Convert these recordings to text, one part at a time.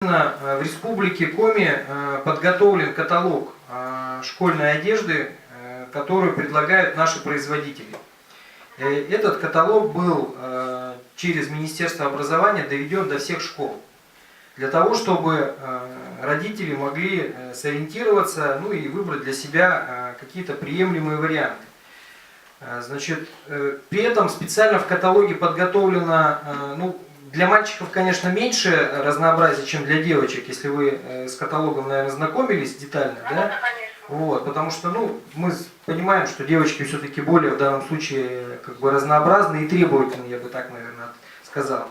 В Республике Коми подготовлен каталог школьной одежды, которую предлагают наши производители. Этот каталог был через Министерство образования доведен до всех школ, для того, чтобы родители могли сориентироваться, ну и выбрать для себя какие-то приемлемые варианты. Значит, при этом специально в каталоге подготовлено, для мальчиков, конечно, меньше разнообразия, чем для девочек, если вы с каталогом, наверное, знакомились детально, да? Вот, потому что, мы понимаем, что девочки все-таки более в данном случае как бы разнообразны и требовательны, я бы так, наверное, сказал,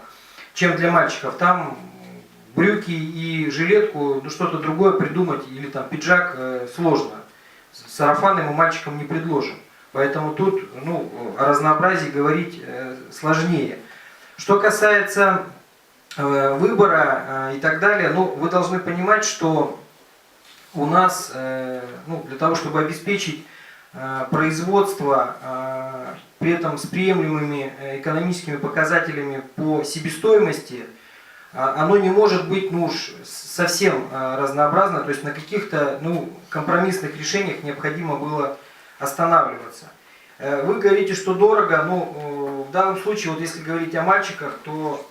чем для мальчиков. Там брюки и жилетку, что-то другое придумать, или там пиджак сложно. Сарафаны мы мальчикам не предложим. Поэтому тут, о разнообразии говорить сложнее. Что касается выбора и так далее, вы должны понимать, что у нас, для того, чтобы обеспечить производство, при этом с приемлемыми экономическими показателями по себестоимости, оно не может быть совсем разнообразно, то есть на каких-то компромиссных решениях необходимо было останавливаться. Вы говорите, что дорого, в данном случае, вот если говорить о мальчиках, то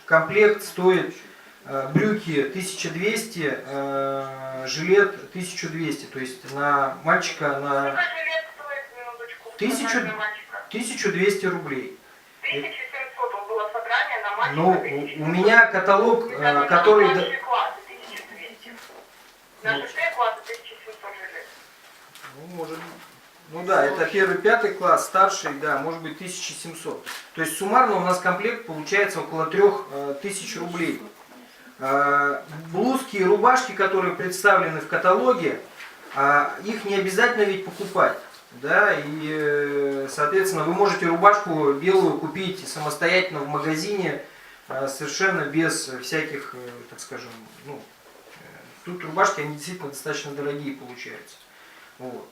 комплект стоит брюки 1200, жилет 1200, то есть на мальчика на 1200 рублей. 1700 было собрание на мальчика. У меня каталог, который... На 6 класса 1700 жилет. Может быть. Да, это 1-5 класс, старший, да, может быть 1700. То есть суммарно у нас комплект получается около 3000 рублей. Блузки и рубашки, которые представлены в каталоге, их не обязательно ведь покупать. Да, и, соответственно, вы можете рубашку белую купить самостоятельно в магазине, совершенно без всяких, так скажем, тут рубашки, они действительно достаточно дорогие получаются. Вот.